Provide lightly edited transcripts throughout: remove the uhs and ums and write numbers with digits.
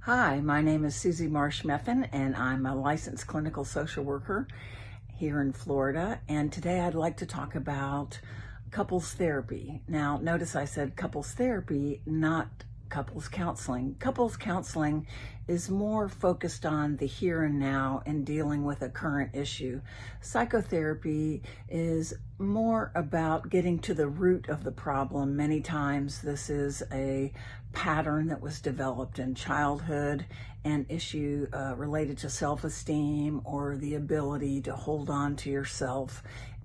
Hi, my name is Susie Marsh-Meffin, and I'm a licensed clinical social worker here in Florida. And today I'd like to talk about couples therapy. Now, notice I said couples therapy, not couples counseling. Couples counseling is more focused on the here and now and dealing with a current issue. Psychotherapy is more about getting to the root of the problem. Many times this is a pattern that was developed in childhood, an issue related to self-esteem or the ability to hold on to yourself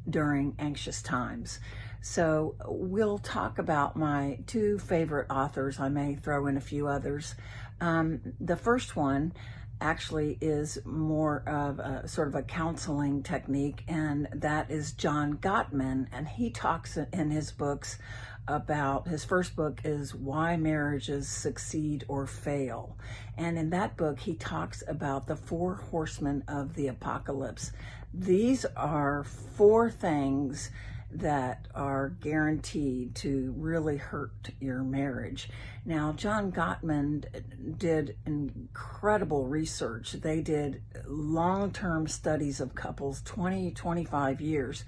during anxious times. So we'll talk about my two favorite authors. I may throw in a few others. The first one actually is more of a sort of a counseling technique, and that is John Gottman. And he talks in his books about, his first book is Why Marriages Succeed or Fail. And in that book, he talks about the 4 horsemen of the apocalypse. These are 4 things that are guaranteed to really hurt your marriage. Now, John Gottman did incredible research. They did long-term studies of couples, 20, 25 years,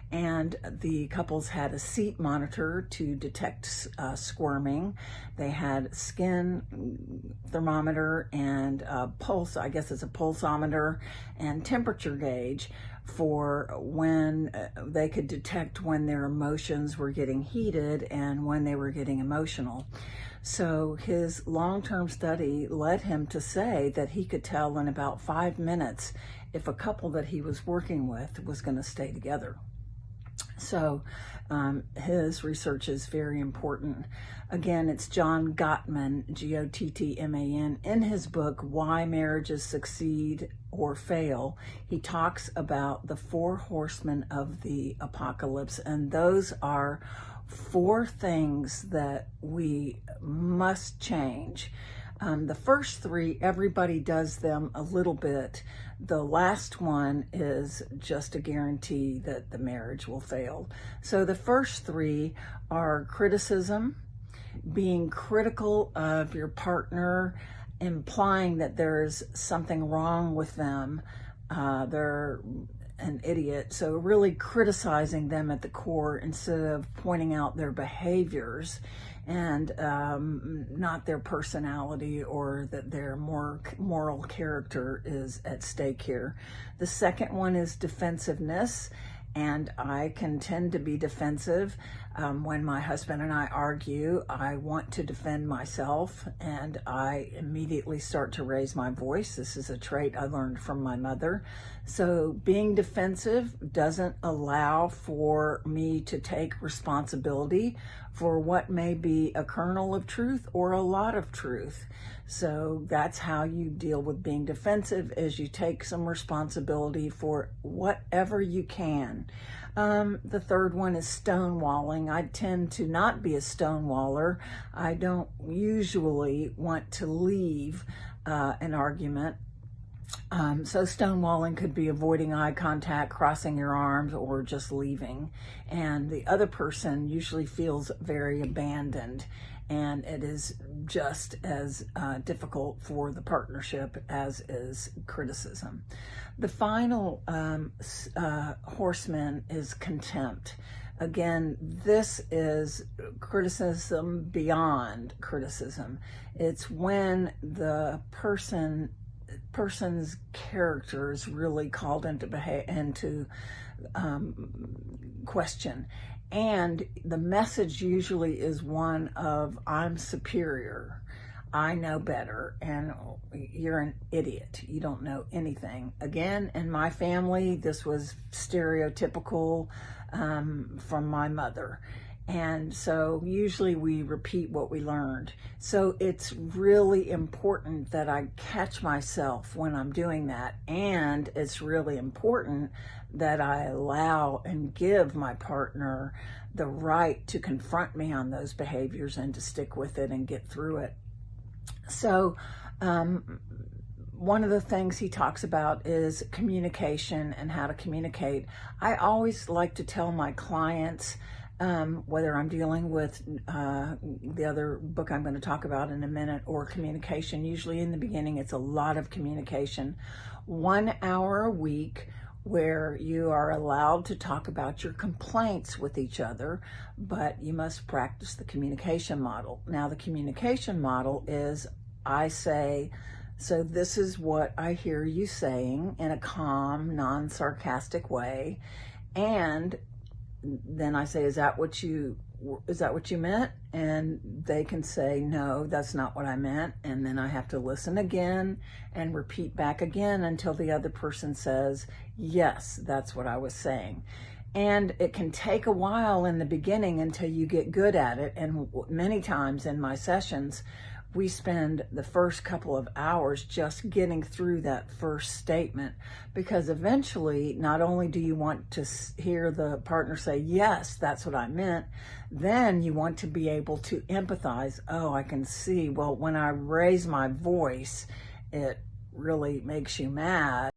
and the couples had a seat monitor to detect squirming. They had skin thermometer and pulse, I guess it's a pulsometer, and temperature gauge for when they could detect when their emotions were getting heated and when they were getting emotional. So his long-term study led him to say that he could tell in about 5 minutes if a couple that he was working with was going to stay together. So his research is very important. Again, it's John Gottman, Gottman. In his book, Why Marriages Succeed or Fail, he talks about the 4 horsemen of the apocalypse, and those are 4 things that we must change. The first 3, everybody does them a little bit. The last one is just a guarantee that the marriage will fail. So the first 3 are criticism, being critical of your partner, implying that there's something wrong with them. They're an idiot. So really criticizing them at the core instead of pointing out their behaviors and not their personality, or that their moral character is at stake here. The second one is defensiveness. And I can tend to be defensive. When my husband and I argue, I want to defend myself, and I immediately start to raise my voice. This is a trait I learned from my mother. So being defensive doesn't allow for me to take responsibility for what may be a kernel of truth or a lot of truth. So that's how you deal with being defensive, is you take some responsibility for whatever you can. The third one is stonewalling. I tend to not be a stonewaller. I don't usually want to leave an argument. So stonewalling could be avoiding eye contact, crossing your arms, or just leaving. And the other person usually feels very abandoned, and it is just as difficult for the partnership as is criticism. The final horseman is contempt. Again, this is criticism beyond criticism. It's when the person's character is really called into question, and the message usually is one of, I'm superior, I know better, and you're an idiot, you don't know anything. Again, in my family, this was stereotypical from my mother. And so usually we repeat what we learned. So it's really important that I catch myself when I'm doing that. And it's really important that I allow and give my partner the right to confront me on those behaviors and to stick with it and get through it. So one of the things he talks about is communication and how to communicate. I always like to tell my clients whether I'm dealing with the other book I'm going to talk about in a minute, or communication. Usually in the beginning, it's a lot of communication. 1 hour a week where you are allowed to talk about your complaints with each other, but you must practice the communication model. Now, the communication model is, I say, so this is what I hear you saying, in a calm, non-sarcastic way. And then I say, is that what you meant? And they can say, no, that's not what I meant. And then I have to listen again and repeat back again until the other person says, yes, that's what I was saying. And it can take a while in the beginning until you get good at it. And many times in my sessions, we spend the first couple of hours just getting through that first statement, because eventually, not only do you want to hear the partner say, yes, that's what I meant, then you want to be able to empathize. Oh, I can see, well, when I raise my voice, it really makes you mad.